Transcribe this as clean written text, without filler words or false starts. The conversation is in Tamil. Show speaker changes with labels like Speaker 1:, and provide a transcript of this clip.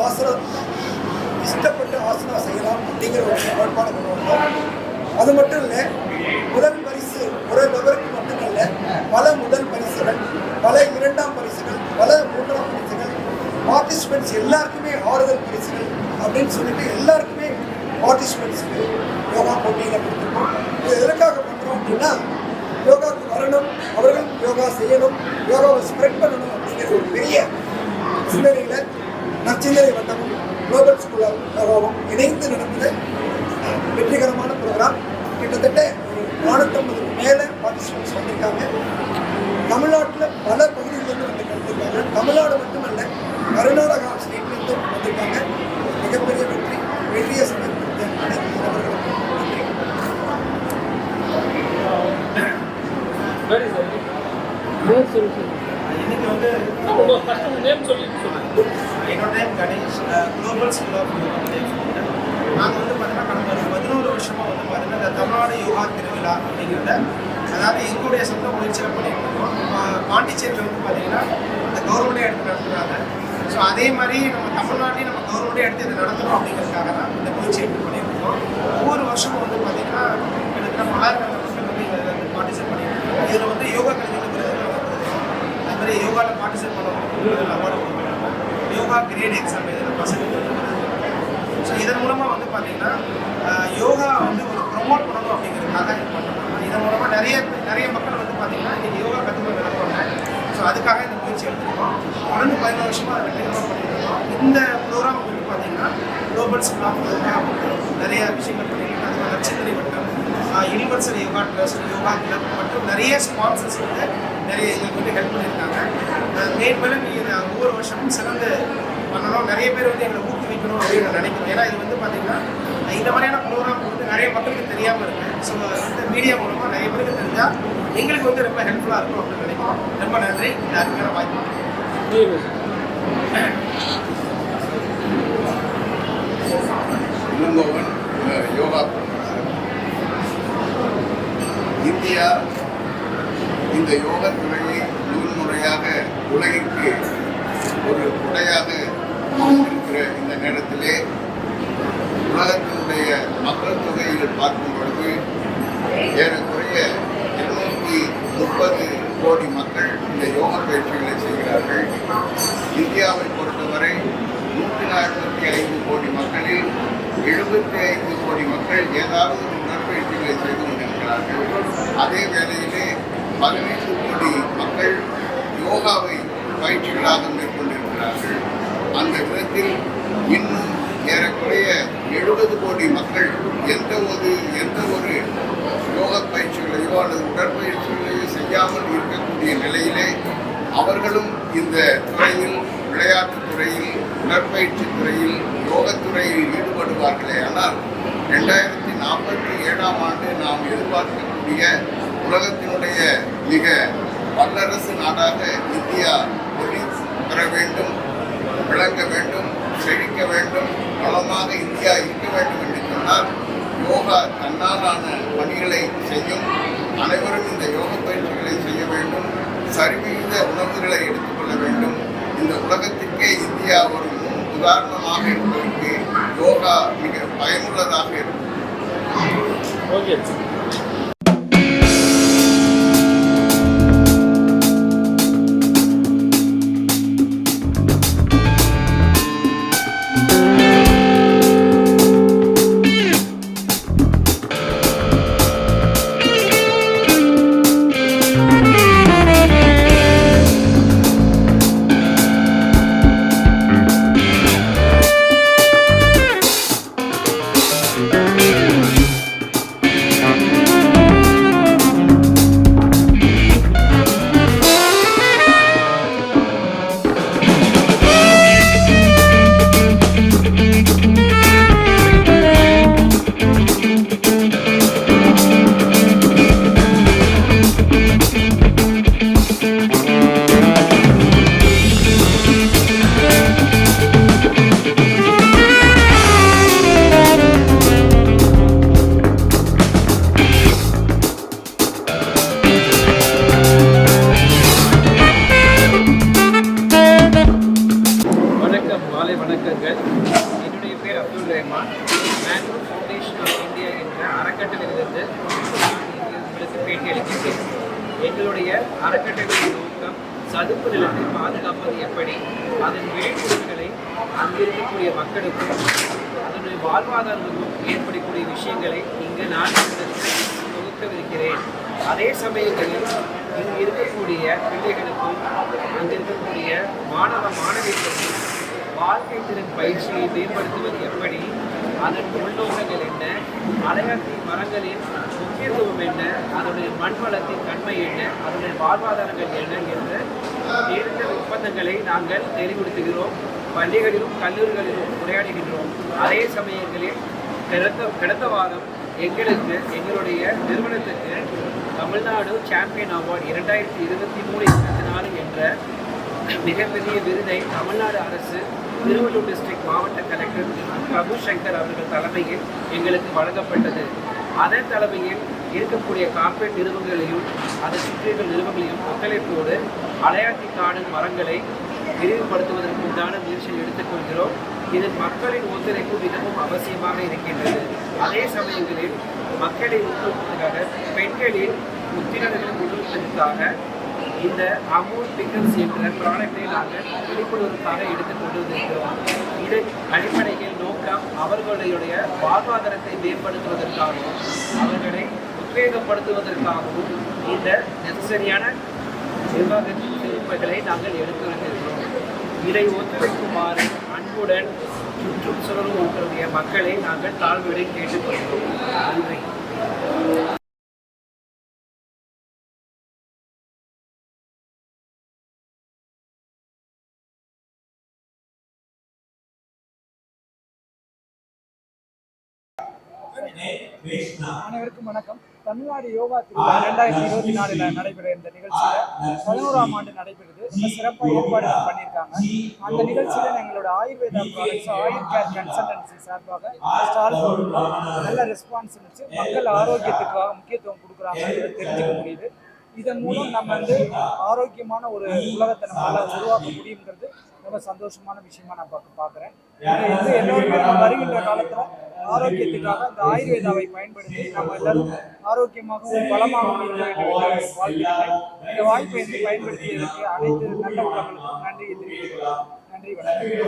Speaker 1: ஆசனம் இஷ்டப்பட்டு ஆசனம் செய்யலாம் அப்படிங்கிற ஒரு ஏற்பாடு கொண்டு வந்தோம். அது மட்டும் இல்லை, முதல் பரிசு ஒரு நபருக்கு மட்டுமல்ல, பல முதல் பரிசுகள், பல இரண்டாம் பரிசுகள், பல மூன்றாம் பரிசுகள், பார்ட்டிசிபென்ட்ஸ் எல்லாருக்குமே ஆறுதல் பரிசுகள் அப்படின்னு சொல்லிட்டு எல்லாருக்குமே பார்ட்டிசிபென்ட்ஸுக்கு யோகா போட்டியில் கொடுத்துருக்கோம். இது எதற்காக பண்ணுறோம் அப்படின்னா, யோகாவுக்கு வரணும், அவர்கள் யோகா செய்யணும், யோகாவை ஸ்ப்ரெட் பண்ணணும் அப்படிங்கிற ஒரு பெரிய சிந்தனையில் நற்சிந்தனை வட்டமும் குளோபல் ஸ்கூல் ஆஃப் யோகாவும் இணைந்து நடந்த வெற்றிகரமான ப்ரோக்ராம். கிட்டத்தட்ட ஒரு 450 மேலே பார்ட்டிசிபென்ட்ஸ் வந்திருக்காங்க. தமிழ்நாட்டில் பல பகுதிகளிலிருந்து வந்து கலந்துருக்காங்க. தமிழ்நாடு மட்டுமல்ல, கர்நாடகா ஸ்டேட்லேருந்து வந்திருக்காங்க. மிகப்பெரிய வெற்றி. வெற்றியை சமர்ப்பித்த அனைத்து நபர்களுக்கும் நன்றி.
Speaker 2: இன்னைக்கு வந்து என்னோட name Ganesh, global school of yoga. நாங்கள் வந்து பார்த்தீங்கன்னா கடந்த 11 வருஷமாக வந்து பார்த்தீங்கன்னா இந்த தமிழ்நாடு யோகா திருவிழா அப்படிங்கிறத, அதாவது எங்களுடைய சொந்த முயற்சியில் பண்ணிட்டு இருக்கோம். பாண்டிச்சேரியில் வந்து பார்த்தீங்கன்னா இந்த கவர்மெண்ட்டே எடுத்து நடத்துகிறாங்க. ஸோ அதே மாதிரி நம்ம தமிழ்நாட்டையும் நம்ம கவர்மெண்ட்டே எடுத்து இதை நடத்தணும் அப்படிங்கிறதுக்காக தான் இந்த முயற்சி எடுத்து பண்ணிட்டு இருக்கோம். ஒவ்வொரு வருஷமும் வந்து பார்த்தீங்கன்னா கிட்டத்தட்ட 1000 மக்கள் வந்து இதில் பார்ட்டிசிபேட் பண்ணிட்டு இருக்கோம். இதில் வந்து யோகா கலைஞர்கள் அது மாதிரி யோகாவில் பார்ட்டிசிபேட் பண்ணவங்களுக்கு அவார்டு கொடுக்குறாங்க. யோகா கிரேட் எக்ஸாம் எழுதுகிற பசங்களுக்கு. ஸோ இதன் மூலமாக வந்து பார்த்தீங்கன்னா யோகா வந்து ஒரு ப்ரொமோட் பண்ணணும் அப்படிங்கிறதுக்காக இது பண்ணுறோம். இதன் மூலமாக நிறைய மக்கள் வந்து பார்த்தீங்கன்னா இன்றைக்கி யோகா கற்றுக்க நடப்பாங்க. ஸோ அதுக்காக இந்த முயற்சி எடுத்துருக்கோம். தொடர்ந்து 15 வருஷமாக அதை வெற்றிகரமாக பண்ணிட்டு இருக்கோம். இந்த ப்ரோக்ராம் வந்து பார்த்தீங்கன்னா குளோபல் ஸ்கூல் ஆஃப் யோகா நிறைய விஷயங்கள் பண்ணியிருக்கோம். அது நட்சத்திர வட்டம், universal yoga trust, yoga club மற்றும் நிறைய ஸ்பான்சர்ஸ் வந்து நிறைய எங்களுக்கு வந்து ஹெல்ப் பண்ணியிருக்காங்க. மேலும் இது ஒவ்வொரு வருஷமும் சிறந்து பண்ணணும், நிறைய பேர் வந்து எங்களை ஊக்குவிக்கணும் அப்படின்னு நான் நினைக்கிறோம். ஏன்னா இது வந்து பார்த்தீங்கன்னா இந்த மாதிரியான ப்ரோக்ராம் வந்து நிறைய மக்களுக்கு தெரியாமல் இருக்குது. ஸோ இந்த மீடியா மூலமாக நிறைய பேருக்கு தெரிஞ்சால் எங்களுக்கு வந்து ரொம்ப ஹெல்ப்ஃபுல்லாக இருக்கும் அப்படின்னு நினைக்கிறோம். ரொம்ப நன்றி. இந்த அருமையான வாய்ப்பு.
Speaker 3: இளங்கோவன், யோகா. இந்தியா இந்த யோகா துறையை முதன்முறையாக உலகிற்கு ஒரு துறையாக இருக்கிற இந்த நேரத்திலே உலகத்தினுடைய மக்கள் தொகையில் பார்க்கும் பொழுது ஏறக்குறைய 230 கோடி மக்கள் இந்த யோகா பயிற்சிகளை செய்கிறார்கள். இந்தியாவை பொறுத்தவரை 145 கோடி மக்களில் 75 கோடி மக்கள் ஏதாவது உடற்பயிற்சிகளை செய்து கொண்டிருக்கிறார்கள். அதே வேளையிலே 15 கோடி மக்கள் யோகாவை பயிற்சிகளாக மேற்கொண்டிருக்கிறார்கள். அந்த விதத்தில் இன்னும் ஏறக்குறைய 70 கோடி மக்கள் எந்த ஒரு யோக பயிற்சிகளையோ அல்லது உடற்பயிற்சிகளையோ செய்யாமல் இருக்கக்கூடிய நிலையிலே அவர்களும் இந்த துறையில், விளையாட்டுத் துறையில், உடற்பயிற்சி துறையில், யோகத்துறையில் ஈடுபடுவார்களே. ஆனால் 2047ஆம் ஆண்டு நாம் எதிர்பார்க்கக்கூடிய உலகத்தினுடைய மிக வல்லரசு நாடாக இந்தியா ஒளி பெற வேண்டும், விளங்க வேண்டும், செழிக்க வேண்டும், வளமாக இந்தியா இருக்க வேண்டும் என்று சொன்னால் யோகா தன்னாலான பணிகளை செய்யும். அனைவரும் இந்த யோக பயிற்சிகளை செய்ய வேண்டும். சரிவிகித உணவுகளை எடுத்துக்கொள்ள வேண்டும். இந்த உலகத்திற்கே இந்தியா ஒரு உதாரணமாக இருப்பதற்கு யோகா மிக பயனுள்ளதாக இருக்கும்.
Speaker 4: அவர்கள். என்னுடைய பேர் Abdul Rahman. Mangrove foundation of India என்ற அறக்கட்டளையிலிருந்து நான் உங்களுக்கு பேட்டி அளிக்கின்றேன். எங்களுடைய அறக்கட்டளையின் நோக்கம் சதுப்பு நிலத்தை பாதுகாப்பது எப்படி, அதன் விழிப்புணர்வுகளை அங்கிருக்கக்கூடிய மக்களுக்கும் அதனுடைய வாழ்வாதாரங்களுக்கும் ஏற்படக்கூடிய விஷயங்களை இங்கு நான் தொகுக்கவிருக்கிறேன். அதே சமயங்களில் இங்கு இருக்கக்கூடிய பிள்ளைகளுக்கும் அங்கு இருக்கக்கூடிய மாணவிகளுக்கும் வாழ்க்கை திறன் பயிற்சியை மேம்படுத்துவது எப்படி, அதன் உள்நோக்கங்கள் என்ன, அலையாத்தி மரங்களின் முக்கியத்துவம் என்ன, அதனுடைய மண் வளத்தின் தன்மை என்ன, அதனுடைய வாழ்வாதாரங்கள் என்ன என்ற நேரடி ஒப்பந்தங்களை நாங்கள் தெளிவுபடுத்துகிறோம். பள்ளிகளிலும் கல்லூரிகளிலும் உரையாடுகின்றோம். அதே சமயங்களில் கடந்த வாரம் எங்களுடைய நிறுவனத்துக்கு தமிழ்நாடு சாம்பியன் அவார்டு 2023-24 என்ற மிகப்பெரிய விருதை தமிழ்நாடு அரசு திருவள்ளூர் டிஸ்ட்ரிக்ட் மாவட்ட கலெக்டர் பிரபு சங்கர் அவர்கள் தலைமையில் எங்களுக்கு வழங்கப்பட்டது. அதன் தலைமையில் இருக்கக்கூடிய கார்ப்பரேட் நிறுவனங்களையும் அதை சுற்றியுள்ள நிறுவனங்களையும் ஒத்துழைப்போடு அலையாத்தி காடு மரங்களை விரிவுபடுத்துவதற்கு உண்டான முயற்சியை எடுத்துக்கொள்கிறோம். இதில் மக்களின் ஒத்துழைப்பு மிகவும் அவசியமாக இருக்கின்றது. அதே சமயங்களில் மக்களை ஊக்குவிப்பதற்காக பெண்களின் உத்திரங்களை முன்வைப்பதற்காக இந்த அமூல் பிக்கல்ஸ் என்ற ப்ராடக்டை நாங்கள் விழிப்புணர்வுக்காக எடுத்துக்கொண்டு வந்திருக்கிறோம். இது அடிப்படையில் நோக்கம் அவர்களுடைய வாழ்வாதாரத்தை மேம்படுத்துவதற்காகவும் அவர்களை உத்வேகப்படுத்துவதற்காகவும் இந்த நெசசரியான நிர்வாகத்தின் திருப்பங்களை நாங்கள் எடுத்து வருகிறோம். இதை ஒத்துழைக்குமாறு அன்புடன் சுற்றுச்சூழலுடைய மக்களை நாங்கள் தாழ்வுடன் கேட்டுக்கொள்கிறோம். நன்றி.
Speaker 5: அனைவருக்கும் வணக்கம். தமிழ்நாடு யோகா திருவிழா 2024 நடைபெற இந்த நிகழ்ச்சியில் 11ஆம் ஆண்டு நடைபெறுது. ரொம்ப சிறப்பாக ஏற்பாடுகள் பண்ணியிருக்காங்க. அந்த நிகழ்ச்சியில் எங்களோட Ayurveda products Ayur care consultancy சார்பாக ஸ்டால் போட்டுருக்கோம். நல்ல ரெஸ்பான்ஸ் இருந்துச்சு. மக்கள் ஆரோக்கியத்துக்காக முக்கியத்துவம் கொடுக்குறாங்கன்னு தெரிஞ்சுக்க முடியுது. இதன் மூலம் நம்ம ஆரோக்கியமான ஒரு உலகத்தை நம்மளால் உருவாக்க முடியுங்கிறது ரொம்ப சந்தோஷமான விஷயமா நான் பார்க்குறேன். இதை எல்லோருமே நம்ம வருகின்ற காலத்தில் ஆரோக்கியத்துக்காக இந்த ஆயுர்வேதாவை பயன்படுத்தி நம்ம எல்லாரும் ஆரோக்கியமாகவும் பலமாகவும் இருக்க வேண்டும் என்ற வாழ்க்கையை இந்த வாய்ப்பை பயன்படுத்தியதற்கு அனைத்து நல்ல உலகங்களுக்கும் நன்றி தெரிவித்துக்கிறேன். நன்றி, வணக்கம்.